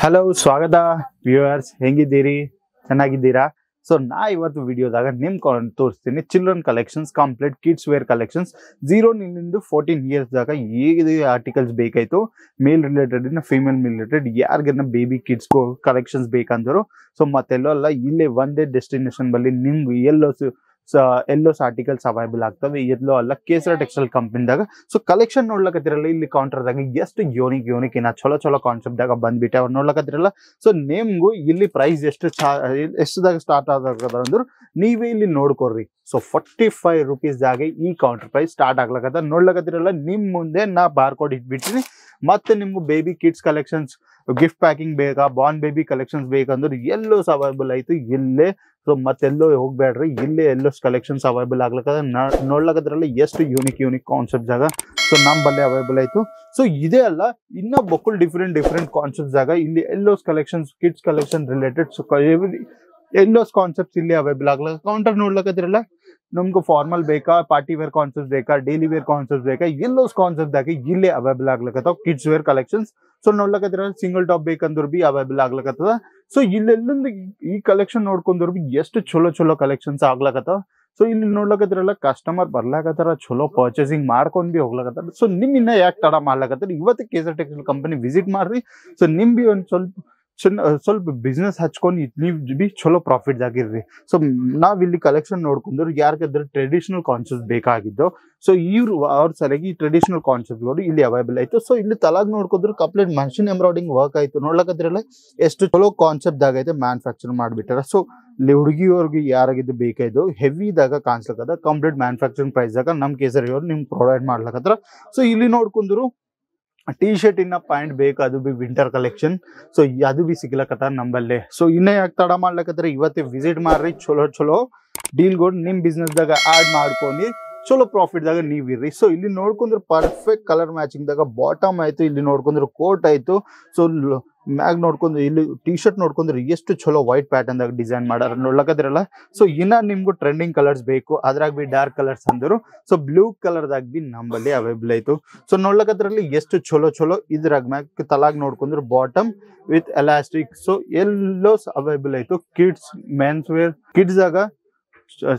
Hello ಸ್ವಾಗತ viewers, ಹೆಂಗಿದ್ದೀರಿ? ಚೆನ್ನಾಗಿದ್ದೀರಾ? So ನಾ ಇವತ್ತು ವಿಡಿಯೋದಾಗ ತೋರಿಸ್ತೀನಿ children collections, complete kids wear collections 0 ನಿಂದ 14 ಇಯರ್ಸ್ ದಾಗ ಹೇಗೆ ಆರ್ಟಿಕಲ್ಸ್ ಬೇಕಾಯ್ತು, ಮೇಲ್ ರಿಲೇಟೆಡ್ ಫೀಮೇಲ್ ರಿಲೇಟೆಡ್ ಯಾರಿಗನ್ನ ಬೇಬಿ ಕಿಡ್ಸ್ ಕಲೆಕ್ಷನ್ಸ್ ಬೇಕಂದ್ರು ಸೊ ಮತ್ತೆಲ್ಲೋ ಅಲ್ಲ, ಇಲ್ಲೇ ಒಂದೇ ಡೆಸ್ಟಿನೇಷನ್ ಬಲ್ಲಿ ನಿಮ್ಗೆ ಎಲ್ಲೋಸ್ ಆರ್ಟಿಕಲ್ಸ್ ಅವೈಲೇಬಲ್ ಆಗ್ತವೆ. ಎಲ್ಲೋ ಅಲ್ಲ, ಕೇಸರ ಟೆಕ್ಸ್ಟೈಲ್ ಕಂಪನಿದಾಗ. ಸೊ ಕಲೆಕ್ಷನ್ ನೋಡ್ಲಕತ್ತಿರಲ್ಲ, ಇಲ್ಲಿ ಕೌಂಟರ್ದಾಗ ಎಷ್ಟು ಯೂನಿಕ್ ಇನ್ನ ಚಲೋ ಕಾನ್ಸೆಪ್ಟ್ ದಾಗ ಬಂದ್ಬಿಟ್ಟೆ ಅವ್ರು ನೋಡ್ಲಕತ್ತಿರಲ್ಲ. ಸೊ ನೇಮ್ಗೂ ಇಲ್ಲಿ ಪ್ರೈಸ್ ಎಷ್ಟದಾಗ ಸ್ಟಾರ್ಟ್ ಆದಾಗ ಅಂದ್ರೆ ನೀವೇ ಇಲ್ಲಿ ನೋಡ್ಕೊಡ್ರಿ. ಸೊ 45 rupees ದಾಗೆ ಈ ಕೌಂಟರ್ ಪ್ರೈಸ್ ಸ್ಟಾರ್ಟ್ ಆಗ್ಲಕತ್ತ. ನೋಡ್ಲಕತ್ತಿರಲ್ಲ, ನಿಮ್ ಮುಂದೆ ನಾ ಬಾರ್ ಕೋಡ್ ಇಟ್ಬಿಡ್ತೀನಿ. ಮತ್ತೆ ನಿಮ್ಗೆ baby kids collections, gift packing ಬೇಕಾ, ಬಾರ್ನ್ ಬೇಬಿ ಕಲೆಕ್ಷನ್ಸ್ ಬೇಕಂದ್ರೆ ಎಲ್ಲೋಸ್ ಅವೈಲೇಬಲ್ ಆಯ್ತು ಇಲ್ಲೇ. ಸೊ ಮತ್ತೆಲ್ಲೋ ಹೋಗ್ಬೇಡ್ರಿ, ಇಲ್ಲೇ ಎಲ್ಲೋಸ್ ಕಲೆಕ್ಷನ್ಸ್ ಅವೈಲೇಬಲ್ ಆಗ್ಲಕ್ಕದ. ನೋಡ್ಲಕದ್ರಲ್ಲಿ ಎಷ್ಟು ಯೂನಿಕ್ ಕಾನ್ಸೆಪ್ಟ್ ಜಾಗ ಸೊ ನಮ್ಮ ಬಲ್ಲೆ ಅವೈಲೇಬಲ್ ಆಯ್ತು. ಸೊ ಇದೇ ಅಲ್ಲ, ಇನ್ನ ಬಕ್ಕುಲ್ ಡಿಫ್ರೆಂಟ್ ಕಾನ್ಸೆಪ್ಟ್ ಜಾಗ ಇಲ್ಲಿ ಎಲ್ಲೋಸ್ ಕಲೆಕ್ಷನ್ಸ್, ಕಿಡ್ಸ್ ಕಲೆಕ್ಷನ್ ರಿಲೇಟೆಡ್ ಎಲ್ಲೋಸ್ ಕಾನ್ಸೆಪ್ಟ್ಸ್ ಇಲ್ಲಿ ಅವೈಲೇಬಲ್ ಆಗ್ಲಕ್ಕ. ಕೌಂಟರ್ ನೋಡ್ಲಕತ್ತಿರಲ್ಲ, ನಮ್ಗೆ ಫಾರ್ಮಲ್ ಬೇಕಾ, ಪಾರ್ಟಿ ವೇರ್ ಕಾನ್ಸೆಪ್ಟ್ ಬೇಕಾ, ಡೈಲಿ ವೇರ್ ಕಾನ್ಸೆಪ್ಟ್ ಬೇಕಾ, ಎಲ್ಲೋಸ್ ಕಾನ್ಸೆಪ್ಟ್ ದಾಗ ಇಲ್ಲೇ ಅವೈಲೇಬಲ್ ಆಗ್ಲಕತ್ತಾವ ಕಿಡ್ಸ್ ವೇರ್ ಕಲೆಕ್ಷನ್ಸ್. ಸೊ ನೋಡ್ಲಕತ್ತಿರಲ್ಲ, ಸಿಂಗಲ್ ಟಾಪ್ ಬೇಕಂದ್ರು ಬಿ ಅವೈಲೇಬಲ್ ಆಗ್ಲಕತ್ತದ. ಸೊ ಇಲ್ಲೆಲ್ಲಿಂದ ಈ ಕಲೆಕ್ಷನ್ ನೋಡ್ಕೊಂಡ್ರು ಬಿ ಎಷ್ಟು ಚಲೋ ಕಲೆಕ್ಷನ್ಸ್ ಆಗ್ಲಕತ್ತಾವ. ಸೊ ಇಲ್ಲಿ ನೋಡ್ಲಕತ್ತಿರಲ್ಲ, ಕಸ್ಟಮರ್ ಬರ್ಲಾಕತ್ತಾರ, ಚಲೋ ಪರ್ಚೇಸಿಂಗ್ ಮಾಡ್ಕೊಂಡ್ ಬಿ ಹೋಗ್ಲಕತ್ತಾರ. ಸೊ ನಿಮ್ ಇನ್ನ ಯಾಕೆ ತಡ ಮಾಡ್ಲಕತ್ತಾರ, ಇವತ್ತು ಕೇಸರ್ ಟೆಕ್ಸ್ಟೈಲ್ ಕಂಪನಿ ವಿಸಿಟ್ ಮಾಡ್ರಿ. ಸೊ ನಿಮ್ ಬಿ ಒಂದ್ ಸ್ವಲ್ಪ ಬಿಸ್ನೆಸ್ ಹಚ್ಕೊಂಡು ನೀವು ಬಿ ಚಲೋ ಪ್ರಾಫಿಟ್ ಆಗಿರ್ರಿ. ಸೊ ನಾವ್ ಇಲ್ಲಿ ಕಲೆಕ್ಷನ್ ನೋಡ್ಕೊಂಡ್ರು ಯಾರಿಗಾದ್ರೆ ಟ್ರೆಡಿಷನಲ್ ಕಾನ್ಸೆಪ್ಟ್ ಬೇಕಾಗಿದ್ದು, ಸೊ ಅವ್ರ ಸಲಗಿ ಈ ಟ್ರೆಡಿಷನಲ್ ಕಾನ್ಸೆಪ್ಟ್ಗಳು ಇಲ್ಲಿ ಅವೈಲೇಬಲ್ ಆಯ್ತು. ಸೊ ಇಲ್ಲಿ ತಲಾಗ್ ನೋಡ್ಕೊಂಡ್ರು ಕಂಪ್ಲೀಟ್ ಮಷಿನ್ ಎಂಬ್ರಾಯ್ಡಿಂಗ್ ವರ್ಕ್ ಆಯ್ತು. ನೋಡ್ಲಕತ್ತಿರಲ್ಲ ಎಷ್ಟು ಚಲೋ ಕಾನ್ಸೆಪ್ಟ್ ಆಗೈತೆ, ಮ್ಯಾನುಫ್ಯಾಕ್ಚರ್ ಮಾಡ್ಬಿಟ್ಟಾರ. ಸೊ ಇಲ್ಲಿ ಹುಡುಗಿಯವ್ರಿಗೆ ಯಾರಾಗಿದ್ದು ಬೇಕಾಯ್ತು ಹೆವಿದಾಗ ಕಾಣಿಸ್ಲಕದ, ಕಂಪ್ಲೀಟ್ ಮ್ಯಾನುಫ್ಯಾಕ್ಚರಿಂಗ್ ಪ್ರೈಸ್ ದಾಗ ನಮ್ ಕೇಸರಿಯವ್ರು ನಿಮ್ಗೆ ಪ್ರೊವೈಡ್ ಮಾಡ್ಲಕತ್ರ. ಸೊ ಇಲ್ಲಿ ನೋಡ್ಕೊಂಡ್ರು ಟಿ ಶರ್ಟ್ ಇನ್ನ ಪ್ಯಾಂಟ್ ಬೇಕು, ಅದು ಬಿ ವಿಂಟರ್ ಕಲೆಕ್ಷನ್. ಸೊ ಅದು ಬಿ ಸಿಗ್ಲಕತ್ತ ನಂಬಲ್ಲೇ. ಸೊ ಇನ್ನೇ ಯಾಕೆ ತಡ ಮಾಡ್ಲಕತ್ರ, ಇವತ್ತೇ ವಿಸಿಟ್ ಮಾಡ್ರಿ. ಚಲೋ ಡೀಲ್ಗಳು ನಿಮ್ ಬಿಸ್ನೆಸ್ ದಾಗ ಆಡ್ ಮಾಡ್ಕೊಂಡು ಚಲೋ ಪ್ರಾಫಿಟ್ ದಾಗ ನೀವ್ ಇರ್ರಿ. ಸೊ ಇಲ್ಲಿ ನೋಡ್ಕೊಂಡ್ರೆ ಪರ್ಫೆಕ್ಟ್ ಕಲರ್ ಮ್ಯಾಚಿಂಗ್ ದಾಗ ಬಾಟಮ್ ಆಯ್ತು, ಇಲ್ಲಿ ನೋಡ್ಕೊಂಡ್ರೆ ಕೋಟ್ ಆಯ್ತು. ಸೊ ಮ್ಯಾಗ್ ನೋಡ್ಕೊಂಡ್ರೆ ಇಲ್ಲಿ ಟಿ ಶರ್ಟ್ ನೋಡ್ಕೊಂಡ್ರೆ ಎಷ್ಟು ಚಲೋ ವೈಟ್ ಪ್ಯಾಟರ್ನ್ ದಾಗ ಡಿಸೈನ್ ಮಾಡಾರ ನೋಡ್ಲಕತ್ತಿರಲ್ಲ. ಸೊ ಇನ್ನ ನಿಮ್ಗೂ ಟ್ರೆಂಡಿಂಗ್ ಕಲರ್ಸ್ ಬೇಕು, ಅದ್ರಾಗ ಬಿ ಡಾರ್ಕ್ ಕಲರ್ಸ್ ಅಂದ್ರು. ಸೊ ಬ್ಲೂ ಕಲರ್ ದಾಗ ಬಿ ನಂಬಲ್ಲಿ ಅವೈಲೇಬಲ್ ಆಯ್ತು. ಸೊ ನೋಡ್ಲಕತ್ತಿರಲ್ಲಿ ಎಷ್ಟು ಚಲೋ ಇದ್ರಾಗ ಮ್ಯಾಗ್ ತಲಾಗ್ ನೋಡ್ಕೊಂಡ್ರೆ ಬಾಟಮ್ ವಿತ್ ಎಲಾಸ್ಟಿಕ್. ಸೊ ಎಲ್ಲೋಸ್ ಅವೈಲೇಬಲ್ ಆಯ್ತು. ಕಿಡ್ಸ್, ಮೆನ್ಸ್ ವೇರ್, ಕಿಡ್ಸ್ ಆಗ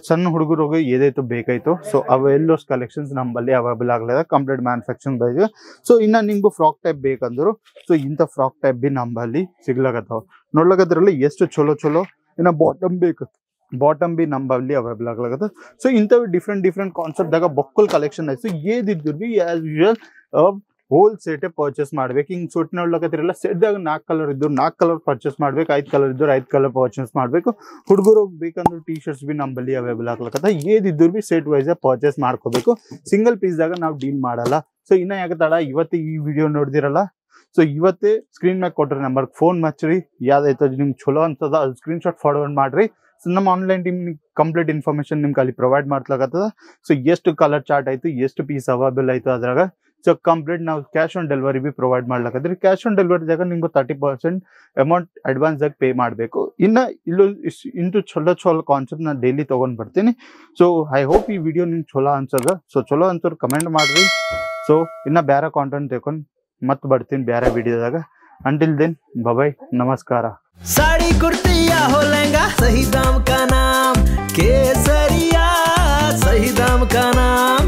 ಸಣ್ಣ ಹುಡುಗರಿಗೆ ಏದಾಯ್ತು ಬೇಕಾಯ್ತು. ಸೊ ಅವೆಲ್ಲೋಸ್ ಕಲೆಕ್ಷನ್ಸ್ ನಮ್ಮಲ್ಲಿ ಅವೈಲೇಬಲ್ ಆಗ್ಲದ, ಕಂಪ್ಲೀಟ್ ಮ್ಯಾನುಫ್ಯಾಕ್ಚರಿಂಗ್ ಬೈದು. ಸೊ ಇನ್ನ ನಿಮ್ಗೂ ಫ್ರಾಕ್ ಟೈಪ್ ಬೇಕಂದ್ರು ಸೊ ಇಂಥ ಫ್ರಾಕ್ ಟೈಪ್ ಬಿ ನಮ್ಮಲ್ಲಿ ಸಿಗ್ಲಾಗತ್ತಾವ. ನೋಡ್ಲಕದ್ರಲ್ಲಿ ಎಷ್ಟು ಚಲೋ. ಇನ್ನ ಬಾಟಮ್ ಬಿ ನಮ್ಮಲ್ಲಿ ಅವೈಲೇಬಲ್ ಆಗ್ಲಾಗತ್ತ. ಸೊ ಇಂಥವು ಡಿಫ್ರೆಂಟ್ ಕಾನ್ಸೆಪ್ಟ್ ದಾಗ ಬಕ್ಕಲ್ ಕಲೆಕ್ಷನ್ ಆಯ್ತು. ಏದಿದ್ರು ಬಿ as usual whole set purchase ಮಾಡ್ಬೇಕು. ಹಿಂಗ್ ಸುಟ್ ನೋಡ್ಲಕತ್ತಿರಲ್ಲ, ಸೆಟ್ದಾಗ 4 ಕಲರ್ ಇದ್ದು 4 ಕಲರ್ ಪರ್ಚೇಸ್ ಮಾಡ್ಬೇಕು, 5 ಕಲರ್ ಇದ್ದು 5 ಕಲರ್ ಪರ್ಚೇಸ್ ಮಾಡ್ಬೇಕು. ಹುಡುಗರು ಬೇಕಂದ್ರೆ ಟಿ ಶರ್ಟ್ಸ್ ಬಿ ನಮ್ಮಲ್ಲಿ ಅವೈಲೇಬಲ್ ಆಗ್ಲಕತ್ತ. ಏದಿದ್ರು ಬಿ ಸೆಟ್ ವೈಸ್ ಪರ್ಚೇಸ್ ಮಾಡ್ಕೋಬೇಕು. ಸಿಂಗಲ್ ಪೀಸ್ ದಾಗ ನಾವು ಡೀಲ್ ಮಾಡಲ್ಲ. ಸೊ ಇನ್ನ ಯಾಕೆ ತಡ, ಇವತ್ತು ಈ ವಿಡಿಯೋ ನೋಡಿದಿರಲ್ಲ, ಸೊ ಇವತ್ತೇ ಸ್ಕ್ರೀನ್ ಮ್ಯಾಗ ಕೊಟ್ರಿ ನಂಬರ್ ಫೋನ್ ಹಚ್ಚ್ರಿ. ಯಾವ್ದಾಯ್ತು ನಿಮ್ಗೆ ಚಲೋ ಅಂತದ ಅದು ಸ್ಕ್ರೀನ್ ಶಾಟ್ ಫಾರ್ವರ್ಡ್ ಮಾಡ್ರಿ. ಸೊ ನಮ್ಮ ಆನ್ಲೈನ್ ಟೀಮ್ ಕಂಪ್ಲೀಟ್ ಇನ್ಫಾರ್ಮೇಶನ್ ನಿಮ್ಗೆ ಅಲ್ಲಿ ಪ್ರೊವೈಡ್ ಮಾಡ್ಲಾಗತ್ತದ. ಸೊ ಎಷ್ಟು ಕಲರ್ ಚಾರ್ಟ್ ಆಯ್ತು, ಎಷ್ಟು ಪೀಸ್ ಅವೈಲೇಬಲ್ ಆಯ್ತು ಅದ್ರಾಗ. ಸೊ ಕಂಪ್ಲೀಟ್ ನಾವು ಕ್ಯಾಶ್ ಆನ್ ಡೆಲಿವರಿ ಬಿ ಪ್ರೊವೈಡ್ ಮಾಡ್ಲಾಕತ್ರಿ. ಕ್ಯಾಶ್ ಆನ್ ಡೆಲಿವರಿದಾಗ ನಿಮ್ಗೆ 30% ಅಮೌಂಟ್ ಅಡ್ವಾನ್ಸ್ ಆಗಿ ಪೇ ಮಾಡಬೇಕು. ಇಂಟು ಚಲೋ ಕಾನ್ಸೆಪ್ಟ್ ನಾನು ಡೈಲಿ ತಗೊಂಡ್ ಬರ್ತೀನಿ. ಸೊ ಐ ಹೋಪ್ ಈ ವಿಡಿಯೋ ನಿಮ್ಗೆ ಚಲೋ ಅನ್ಸದ. ಸೊ ಚಲೋ ಅಂತವ್ರು ಕಮೆಂಟ್ ಮಾಡ್ರಿ. ಸೊ ಇನ್ನ ಬೇರೆ ಕಾಂಟೆಂಟ್ ತಗೊಂಡ್ ಮತ್ತೆ ಬರ್ತೀನಿ ಬೇರೆ ವಿಡಿಯೋದಾಗ. अंटिल देन बाय, नमस्कार। साड़ी कुर्ती या हो लहंगा, सही दाम का नाम केसरिया, सही दाम का नाम।